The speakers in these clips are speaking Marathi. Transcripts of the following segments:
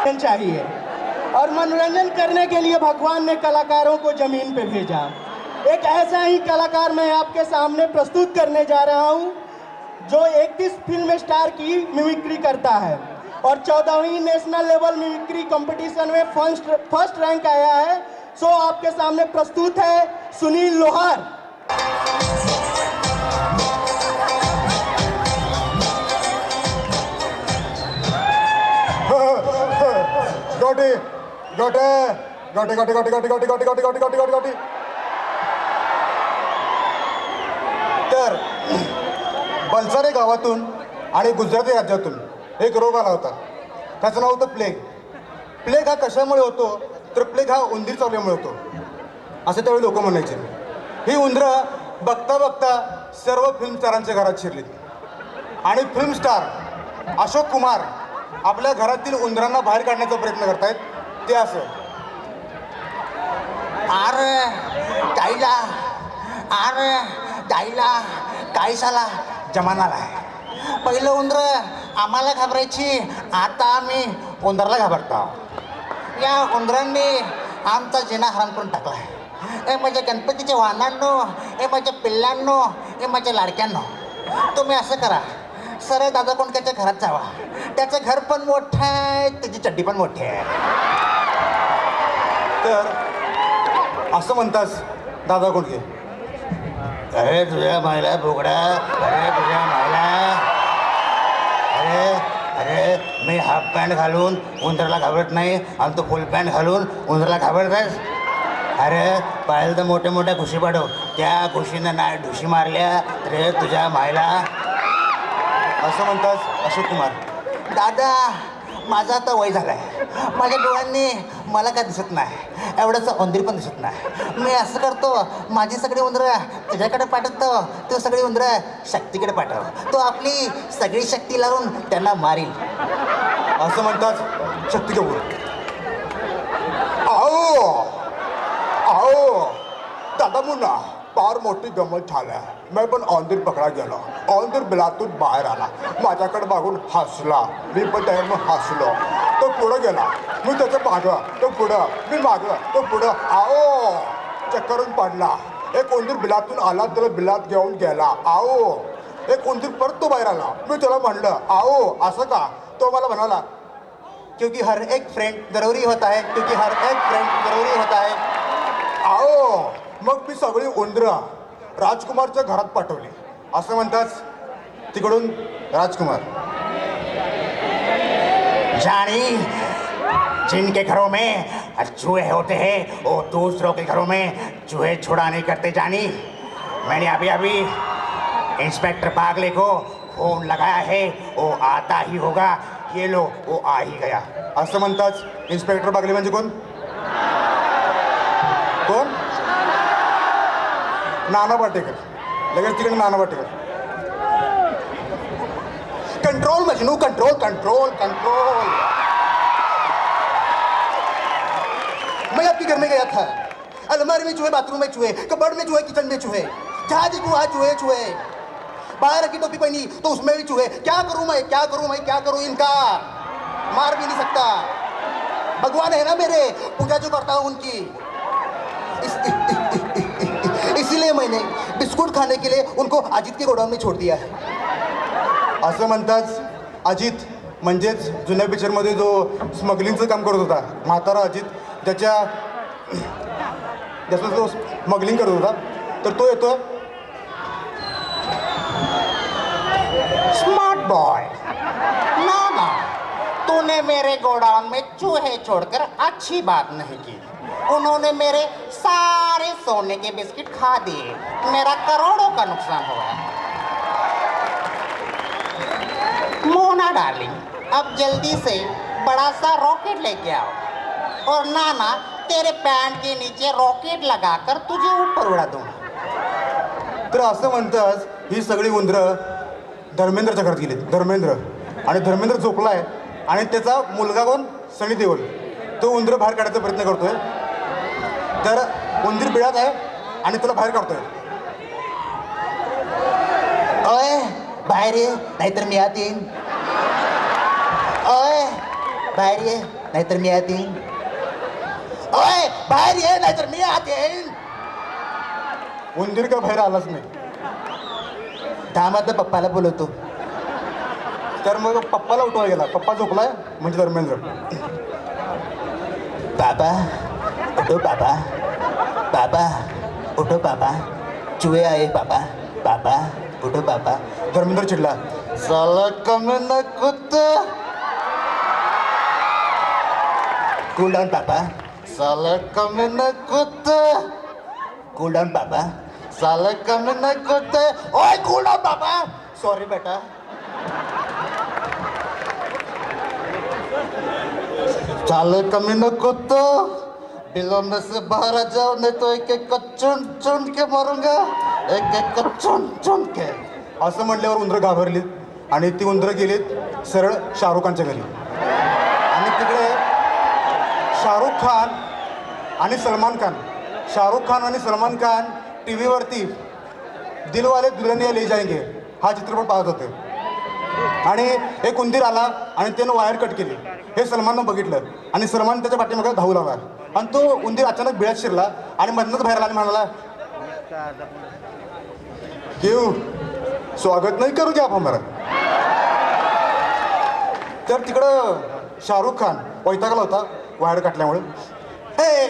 चाहिए और मनोरंजन करने के लिए भगवान ने कलाकारों को जमीन पे भेजा। एक ऐसा ही कलाकार मैं आपके सामने प्रस्तुत करने जा रहा हूं जो 31 फिल्म स्टार की मिमिक्री करता है और 14वीं नेशनल लेवल मिमिक्री कंपटीशन में फर्स्ट रैंक आया है। सो आपके सामने प्रस्तुत है सुनील लोहार। गोटी गोटे गोटी गोटी गोटी गोटी गोटी गोटी गोटी गोटी गोटी गोटी गोटी। तर बलसारे गावातून आणि गुजराती राज्यातून एक रोग आला होता, त्याचं नाव होतं प्लेग. प्लेग हा कशामुळे होतो तर प्लेग हा उंदीर चावल्यामुळे होतो असं त्यावेळी लोक म्हणायचे. ही उंदरं बघता बघता सर्व फिल्म स्टारांच्या घरात शिरली आणि फिल्म स्टार अशोक कुमार आपल्या घरातील उंदरांना बाहेर काढण्याचा प्रयत्न करतायत. ते असं, अरे ताईला, अरे ताईला काय साला जमानाला आहे. पहिलं उंदरं आम्हाला घाबरायची, आता आम्ही उंदराला घाबरतो. या उंदरांनी आमचा जिना हराम करून टाकला आहे. हे माझ्या गणपतीच्या वाहनांनो, हे माझ्या पिल्लांनो, हे माझ्या लाडक्यांनो, तुम्ही असं करा, सरळ दादा कोंडक्याच्या घरात जावा. त्याचं घर पण मोठं आहे, त्याची चड्डी पण मोठी आहे. तर असं म्हणतास दादा कोंडके, अरे तुझ्या मायला बोगडा, अरे तुझ्या मायला, अरे अरे मी हाफ पॅन्ट घालून उंदराला घाबरत नाही आणि तो फुल पॅन्ट घालून उंदराला घाबरतास. अरे पाहिलं तर मोठ्या मोठ्या घुशी पाडव, त्या घुशीनं नाही ढुशी मारल्या रे तुझ्या मायला. असं म्हणतास अशोक कुमार. दादा माझा आता वय झालं आहे, माझ्या डोळ्यांनी मला काय दिसत नाही, एवढंच उंदीर पण दिसत नाही. मी असं करतो, माझी सगळी उंदरं तुझ्याकडे पाठवतो, तो सगळी उंदरं शक्तीकडे पाठव, तो आपली सगळी शक्ती लावून त्यांना मारील. असं म्हणताच शक्ती कपूर. आओ आओ दादा मुन्ना, फार मोठी गंमत झाल्या. मी पण औंदीर पकडा गेलो, औंदीर बिलातून बाहेर आला, माझ्याकडे बघून हसला, मी पण त्याने हसलो. तो पुढं गेला, मी त्याचं मागं, तो पुढं, मी मागं, तो पुढं. आओ चक्करून पडला. एक उंदीर बिलातून आला, त्याला बिलात घेऊन गेला. आओ एक उंदीर परत तो बाहेर आला, मी त्याला म्हणलं आओ असं का. तो मला म्हणाला क्योंकि हर एक फ्रेंड जरूरी होता है, क्योंकि हर एक फ्रेंड जरूरी होता है. आओ मग मी सगळी उंदरं राजकुमारच्या घरात पाठवली. असं म्हणताच तिकडून राजकुमार, जानी जिनके घरों में चूहे होते हैं वो दूसरों के घरों में चूहे छुड़ा नहीं करते. जानी मैंने अभी अभी इंस्पेक्टर पागले को फोन लगाया है, वो आता ही होगा. ये लो वो आ ही गया. असं म्हणताच इन्स्पेक्टर बागले म्हणजे कोण कोण नाना पाटेकर. लगेच तिकडे Nana Patekar. Control Majnu, control control control. मैं आपके घर में गया था, अलमारी में चूहे, बाथरूम में चूहे, कबर्ड में चूहे, किचन में चूहे, जहाँ देखूँ वहाँ चूहे चूहे. बाहर रखी टोपी पहनी तो उसमें भी चूहे. क्या करूँ मैं, क्या करूँ मैं, क्या करूँ. इनका मार भी नहीं सकता, भगवान है ना मेरे, पूजा जो करता हूँ उनकी. इसीलिए मैंने बिस्कुट खाने के लिए उनको अजित के गोडाऊन में छोड़ दिया है. असं म्हणताच अजित म्हणजेच जुन्या पिक्चरमध्ये जो स्मगलिंगचं काम करत होता, म्हातारा अजित, ज्याचा जो स्मगलिंग करत होता, तर तो येतो. स्मार्ट बॉय, ना ना, तूने मेरे गोडाउन में चूहे छोड़कर अच्छी बात नहीं की. उन्होंने मेरे सारे सोने के बिस्किट खा दिए, मेरा करोड़ों का नुकसान हुआ. मोना डार्लिंग, अब जल्दी से बड़ा सा रॉकेट लेके आओ और नाना तेरे पैंट के नीचे रॉकेट लगाकर तुझे ऊपर उड़ा दूंगा. तर असं म्हणताच ही सगळी उंदरं धर्मेंद्रच्या घरात गेली. धर्मेंद्र, आणि धर्मेंद्र झोपलाय आणि त्याचा मुलगा कोण, सनी देओल, तो उंदरं बाहेर काढायचा प्रयत्न करतोय. तर उंदीर बिळात आहे आणि त्याला बाहेर काढतोय. ओए बाहेर ये, नाहीतर मी आत येईन. ओए बाहेर ये नाहीतर मी आत येईन. ओय बाहेर ये नाहीतर मी आत येईन. उंदीर का बाहेर आलाच नाही. थांबा तर पप्पाला बोलवतो. तर मग पप्पाला उठवा गेला. पप्पा झोपलाय म्हणजे धर्मेंद्र. बाबा उठो बाबा, बाबा उठो बाबा, चूहे आए बाबा, बाबा उठो बाबा. धर्मेंद्र चिडला. साला कमी न कुत्ता. कूल डाऊन बाबा. साला कमी न कुत्ता. कूल डाऊन बाबा. साला कमी न कुत्ता. ओए कूल डाऊन बाबा. सॉरी बेटा. साले कमी न कुत्ता, बिलों में से बाहर आ जाओ नहीं तो एक एक को चुन चुन के मारूंगा, एक एक को चुन चुन के. असं म्हटल्यावर उंदरं घाबरलीत आणि ती उंदरं गेलीत सरळ शाहरुख खानच्या घरी. आणि तिकडे शाहरुख खान आणि सलमान खान, शाहरुख खान आणि सलमान खान टी व्हीवरती दिलवाले दुल्हनिया ले जाएंगे हा चित्रपट पाहत होते. आणि एक उंदीर आला आणि त्यानं वायर कट केली. हे सलमाननं बघितलं आणि सलमान त्याच्या पाठीमागे धावू लागला. आणि तो उंदीर अचानक बिळात शिरला आणि मधनच बाहेर आला आणि म्हणाला, क्यों स्वागत नाही करू की आप हमारा. तर तिकडं शाहरुख खान वैतागला होता वायर काटल्यामुळे. हे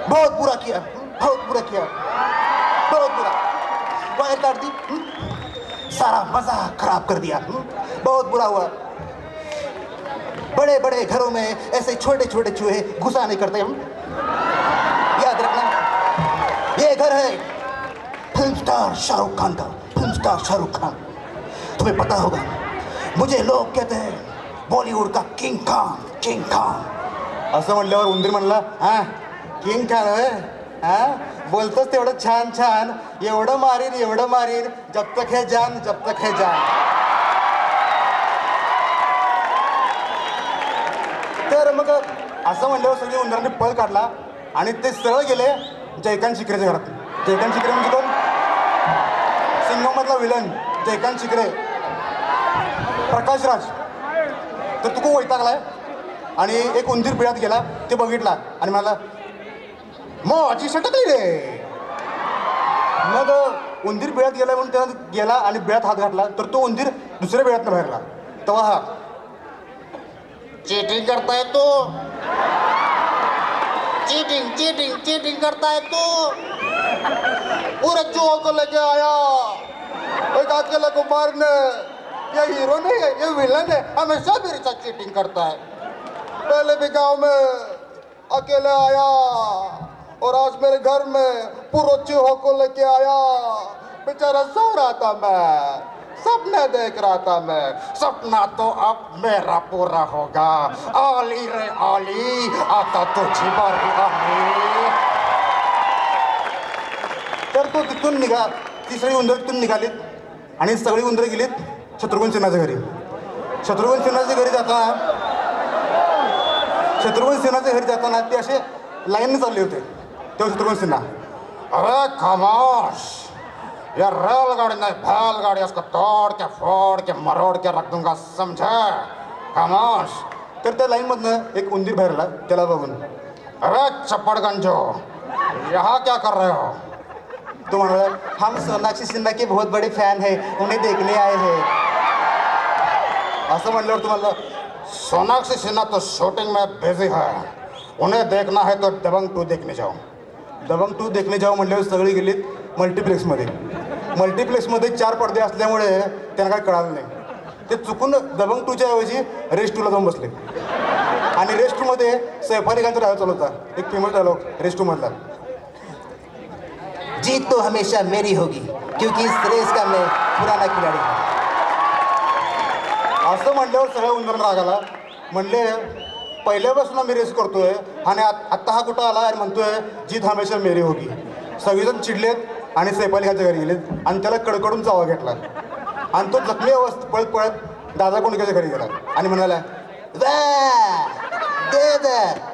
बहुत बुरा किया, बहुत बुरा किया, बहुत बुरा. वायर काट दी, सारा मजा खराब कर दिया. बहुत बुरा हुआ. बड़े बड़े घरों में ऐसे छोटे छोटे चूहे घुसा नहीं करते हम. याद रखना ये घर है फिल्म स्टार शाहरुख खान का. Film star Shahrukh Khan. तुम्हें पता होगा मुझे लोग कहते हैं बॉलीवुड का किंग खान, किंग खान. असं म्हटल्यावर उंदीर म्हणला, हा किंग खान होय, हा बोलतोच तेवढं छान छान, एवढं मारीन जब तक है जान, जब तक है जान. तर मग असं म्हणल्यावर सगळे उंदरांनी पळ काढला आणि ते सरळ गेले जयकांत शिकरेच्या घरात. जयकांत शिकरे म्हणजे कोण? सिंगममधला विलन जयकांत शिकरे, प्रकाश राज. तर तू खूप वैतागलाय आणि एक उंदीर बिळात गेला. ते बघितला आणि मला माझी सटकली रे. मग उंदीर बिळात गेला म्हणून त्यानं गेला आणि बिळात हात घातला. तर तो उंदीर दुसऱ्या बिळातनं बाहेरला. तेव्हा हा चीटिंग करता है तू. चीटिंग चीटिंग चीटिंग करता है तू. पूरे चूहों को लेके आया एक अकेले को मारने. ये हीरो नहीं है, ये विलन है. हमेशा मेरे साथ चीटिंग करता है. पहले भी गांव में अकेले आया और आज मेरे घर में पूरे चूहों को लेके आया. बेचारा सो रहा था मैं, सपने देख रहा था मैं. सपना तो अब मेरा पूरा होगा. आली रे आली आता तुझी बारी आली. तर तो तिथून ती सगळी उंदरं तिथून निघालीत आणि सगळी उंदरं गेलीत शत्रुघ्न सिन्हाच्या घरी. शत्रुघ्न सिन्हाच्या घरी जाताना ते असे लाईनने चालले होते. तेव्हा शत्रुघ्न सिन्हा, अरे खामोश, ये रेलगाड़ी नहीं बैलगाड़ी. इसको तोड़ के फोड़ के मरोड़ के रख दूंगा, समझे? खामोश. तर त्या लाईनमधनं एक उंदीर बाहेर आला. त्याला बघून, अरे चप्पड़गंजो, यहाँ क्या कर रहे हो? तो म्हणाला, हम सोनाक्षी सिन्हा के बहुत बड़े फॅन है, उन्हें देखने आए हैं. असं म्हटल्यावर तुम्हाला, सोनाक्षी सिन्हा तो शूटिंग में बिजी है, उन्हें देखना है तो दबंग 2 देखने जाओ. दबंग 2 देखणे जाऊ म्हटल्यावर सगळी गेलीत मल्टिप्लेक्समध्ये. मल्टिप्लेक्समध्ये 4 पडदे असल्यामुळे त्यांना काय कळालं नाही. ते चुकून दबंग 2च्या ऐवजी रेस्ट 2ला जाऊन बसले. आणि रेस्ट 2मध्ये सैफ अली खानचा डायलॉग चालू होता, एक फेमस डायलॉग रेस्ट 2 मधला. जीत तो हमेशा मेरी होगी क्योंकि इस रेस का मैं पुराना खिलाड़ी हूँ. असं म्हटल्यावर सगळ्या उंदरांना राग आला. म्हणले, पहिल्यापासून आम्ही रेस करतोय आणि आत्ता हा कुठं आला आणि म्हणतोय जीत हमेशा मेरी होगी. सगळेजण चिडलेत आणि सैफ अली खानच्या घरी गेलेत आणि त्याला कडकडून चावा घेतला. आणि तो जखमी अवस्थेत पळत पळत दादा कोंडकेच्या घरी गेला आणि म्हणाला,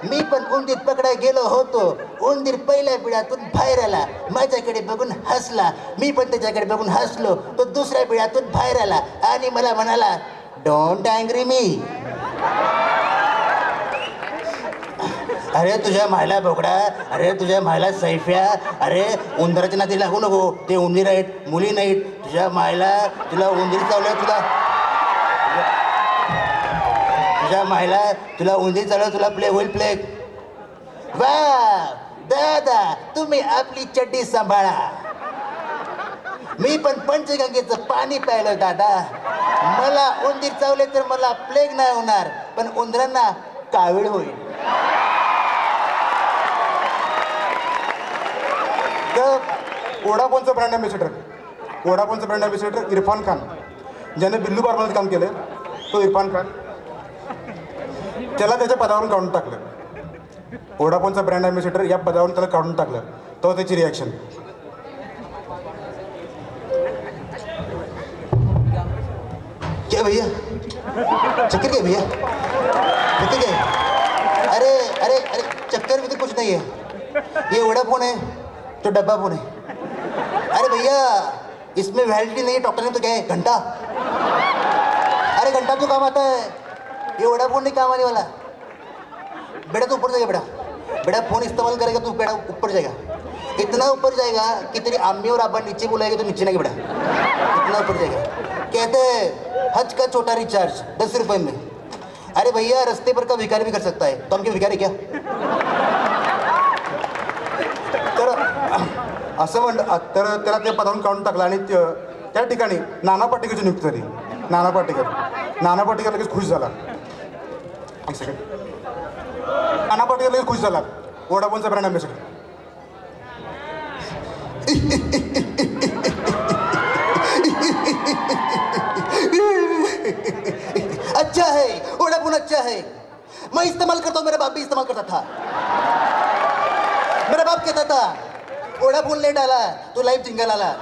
मी पण उंदीर पकडाय गेलो होतो. उंदीर पहिल्या पिढ्यातून बाहेर आला, माझ्याकडे बघून हसला. मी पण त्याच्याकडे बघून हसलो. तो दुसऱ्या पिढ्यातून बाहेर आला आणि मला म्हणाला, डोंट अँग्री मी. अरे तुझ्या मायला बोकडा, अरे तुझ्या मायला सैफ्या, अरे उंदराच्या नादी लागू नको. ते उंदीर आहेत, मुली नाहीत. तुझ्या मायला तुला उंदीर चावलं, तुझ्या मायला तुला उंदीर चावलं, तुला प्लेग होईल प्लेग. वा दादा, तुम्ही आपली चड्डी सांभाळा. मी पण पंचगंगेचं पाणी प्यायलं दादा. मला उंदीर चावले तर मला प्लेग नाही होणार, पण उंदरांना कावीळ होईल. तर वोडाफोनचं ब्रँड ॲम्बॅसेडर इरफान खान, ज्याने बिल्लू बारमध्ये काम केलं, तो इरफान खान, त्याला त्याच्या पदावरून काढून टाकलं. वोडाफोनचा ब्रँड ॲम्बॅसेडर या पदावरून त्याला काढून टाकलं. तो त्याची रिॲक्शन. क्या भैया, चक्कर क्या भैया, चक्कर क्या है? अरे अरे अरे चक्कर भी तो कुछ नहीं है. ये वोडाफोन है तो डब्बा फोन है. अरे भैया इसमें वैलिडिटी नहीं है. डॉक्टर ने तो क्या है, घंटा. अरे घंटा तो काम आता है, ये वोडाफोन नहीं काम आने वाला. बेटा तो ऊपर जाएगा. बेटा फोन इस्तेमाल करेगा तो बेटा ऊपर जाएगा. इतना ऊपर जाएगा कि तेरी अम्मी और अब्बा नीचे बुलाएंगे तो नीचे नहीं बेटा, इतना ऊपर जाएगा. कहते हैं हज का छोटा रिचार्ज 10 रुपए में. अरे भैया रस्ते पर का भिखारी भी कर सकता है, तो हम क्या भिखारी क्या? तर असं तर त्याला त्या पदावरून काढून टाकलं आणि त्या ठिकाणी नाना पाटेकरची नियुक्ती झाली. नाना पाटेकर लगेच खुश झाला. एक सेकंड. नाना पाटेकर लगेच खुश झाला. वोडाफोनचा ब्रँड ॲम्बॅसेडर. अच्छा है वोडाफोन, अच्छा है. मैं इस्तेमाल करता हूँ, मेरा बाप भी इस्तेमाल करता था. मेरा बाप कहता था वोडाफोन लेट आला तो लाइव जिंगल आला.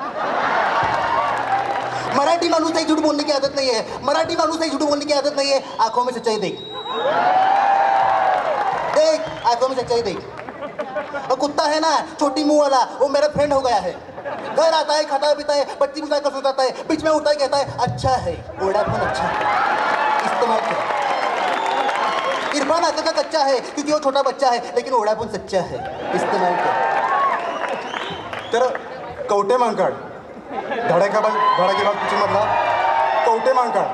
मराठी माणूस है, झूठ बोलने की आदत नहीं है. मराठी माणूस है, झूठ बोलने की आदत नहीं है. आंखों में सच्चाई देख, देख आंखों में सच्चाई देख. और कुत्ता है ना छोटी मुंह वाला, वो मेरा फ्रेंड हो गया है. घर आता है, खाता है पीता है, बच्ची बुला कर सोता है, बीच में उठता है कहता है अच्छा है वोडाफोन, अच्छा है, इस्तेमाल कर. इरफान आका का कच्चा है क्योंकि वो छोटा बच्चा है, लेकिन वोडाफोन सच्चा है, इस्तेमाल कर. तर कवटे मांकाड, धडाकेबाज पिक्चरमधला कवटे मांकाड,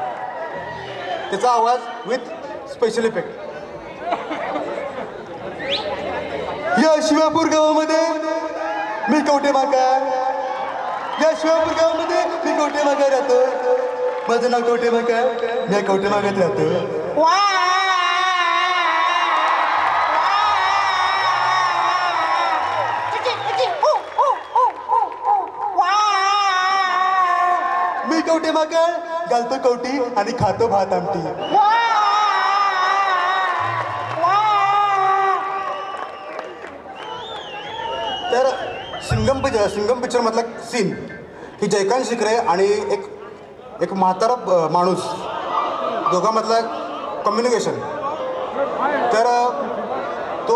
त्याचा आवाज विथ स्पेशल इफेक्ट. या शिवापूर गावामध्ये मी कवटे मांकाड, या शिवापूर गावामध्ये मी कवटे मांकाड राहतो. माझं नाव कवटे मांकाड, मी कवटे मांकाड राहतो. मी कवटे मांकाड घालतो कवटी आणि खातो भात आमटी. तर सिंगम पिक्चर मधला सीन की जयकांत शिकरे आणि एक म्हातारा माणूस दोघांमधला कम्युनिकेशन. तर तो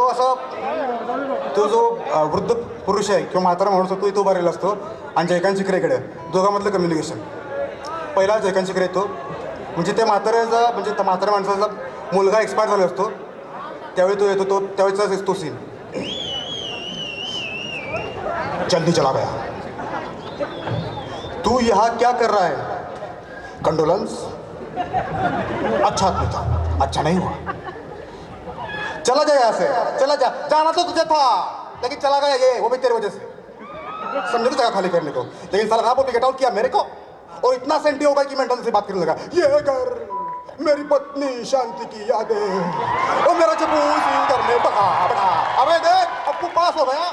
जो वृद्ध पुरुष आहे किंवा म्हातारा माणूस तो इथं उभा राहिला असतो आणि जयकांत शिकरेकडे दोघांमधलं कम्युनिकेशन. पहिला जयकांत शिकरे येतो, म्हणजे त्या म्हाताऱ्या माणसाचा मुलगा एक्सपायर झाला असतो, त्यावेळी तो येतो. त्यावेळेचाच तो सीन. जल्दी चला गया. तू यहाँ क्या कर रहा है? कंडोलेंस. अच्छा आदमी था, अच्छा नहीं हुआ. चला जा यहाँ से, चला जा. जाना तो तुझे था लेकिन चला गया ये, वो भी तेरी वजह से. समझे तो जगह खाली करने को, लेकिन साला ना बोल के गेट आउट किया मेरे को. और इतना सेंटी हो गया कि मेंटल से बात करने लगा. ये घर मेरी पत्नी शांति की यादें और मेरा जबूसी घर में बड़ा. अबे देख अब तू पास हो गया.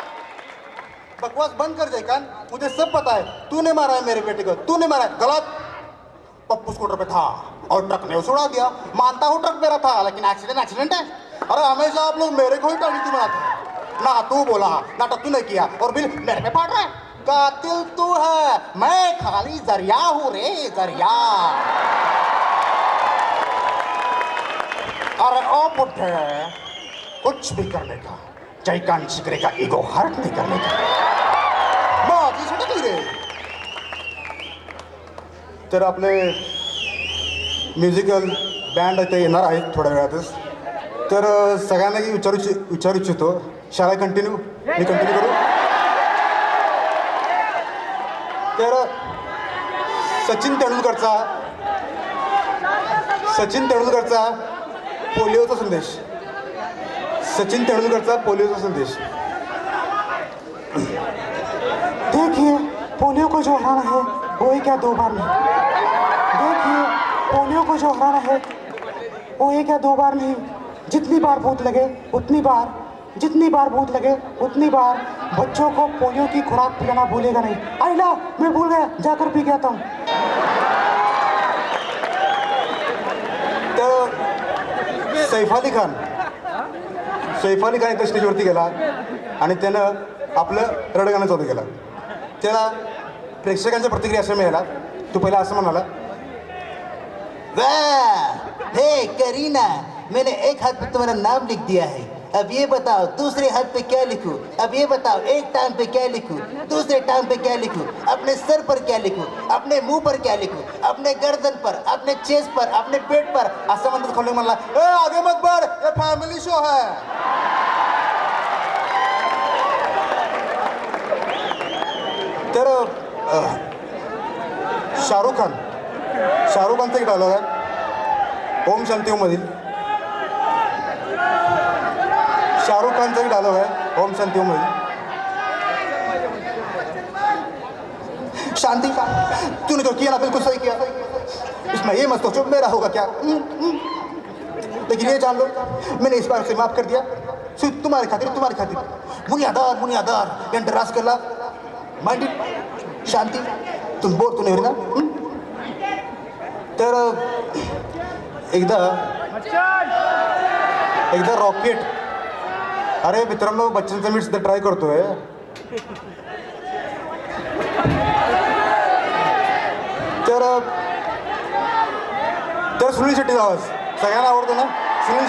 बकवास बंद कर जयकांत, मुझे सब पता है. तूने मारा है मेरे बेटे को, तूने मारा है. गलत. पप्पू स्कूटर पे था और ट्रक ने उसे उड़ा दिया. मानता हूँ ट्रक मेरा था, लेकिन एक्सीडेंट है. अरे हमेशा आप लोग मेरे को ही टाळी बनाते. ना तू बोला, नाटक तूने किया और बिल मेरे पे पड़ रहा है. कातिल तू है, मैं खाली जरिया हूँ रे, जरिया. अरे ओ बुड्ढे, कुछ भी करने का, जयकांत शिकरे का ईगो हर्ट नहीं करने का. माझी सुटकी रे. तर आपले म्युझिकल बँड ते येणार आहेत थोड्या वेळातच. तर सगळ्यांना की विचारू इच्छितो. शाळा कंटिन्यू मी कंटिन्यू करू. तर सचिन तेंडुलकरचा पोलिओचा संदेश. सचिन तेंदुलकरचा पोलियोचा संदेश. देखिए पोलियो को जो हराना है वो एक या दो बार नहीं. देखिए पोलियो को जो हराना है वो एक या दो बार नहीं, जितनी बार भूत लगे उतनी बार, जितनी बार भूत लगे उतनी बार. बच्चों को पोलियो की खुराक पिलाना भूलेगा नहीं. आइला मैं भूल गया, जाकर पी के आता हूँ. तर सैफ अली खान इथं स्टेजवरती गेला आणि त्यानं आपलं रडगाणं चालू केलं. त्याला प्रेक्षकांच्या प्रतिक्रिया अशा मिळाला. तो पहिला असं म्हणाला, वाह, हे करीना, मैंने एक हाथ पे तुम्हारा नाम लिख दिया है. अब ये बताओ दूसरे हाथ पे क्या लिखूं. अब ये बताओ एक टांग पे क्या लिखूं, दूसरे टांग पे क्या लिखूं, अपने सर पर क्या लिखूं, अपने मुंह पर क्या लिखूं, अपने गर्दन पर, अपने चेस्ट पर, अपने पेट पर. असं म्हणतात खोले म्हणला, ए आगे मत बढ़, ये फॅमिली शो है. तर शाहरुख खानचा एक डायलॉग आहे ओम शांती ओम मधील. शाहरुख खानचा एक डायलॉग आहे ओम शांती ओम मधील. शांति, तूने जो किया ना बिल्कुल सही किया. इसमें ये मत सोचो मेरा होगा क्या. लेकिन ये जान लो मैंने इस बार से माफ कर दिया. सिर्फ तुम्हारी खातिर. मुनियादार इंटरास करला माइंड. शांति, तुम बोर तो नहीं हो रही ना. तर एकदा रॉकेट, अरे मित्रांनो बच्चनचं मीठ सुद्धा ट्राय करतोय. तर सुनील शेट्टीचा आवाज सगळ्यांना आवडतो ना. सुनील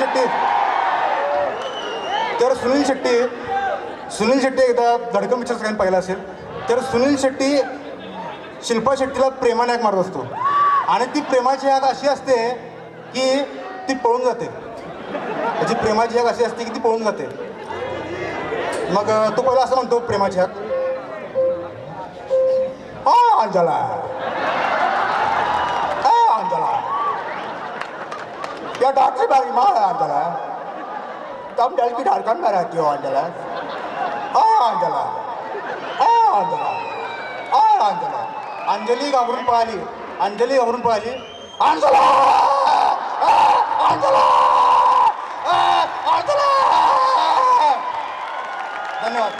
शेट्टी एकदा धडकन पिक्चर सगळ्यांनी पाहिला असेल. तर सुनील शेट्टी शिल्पा शेट्टीला प्रेमाने हाक मारत असतो आणि ती प्रेमाची हाक अशी असते की ती पळून जाते. त्याची प्रेमाची हाक अशी असते की ती पळून जाते. मग तो पहिला असं म्हणतो प्रेमाची हाक, अंजला, या डॉक्टर बारी माँ है अंजला, तुम दिल की धड़कन में रहती हो अंजला. अंजला. अंजली घाबरून पळाली. धन्यवाद.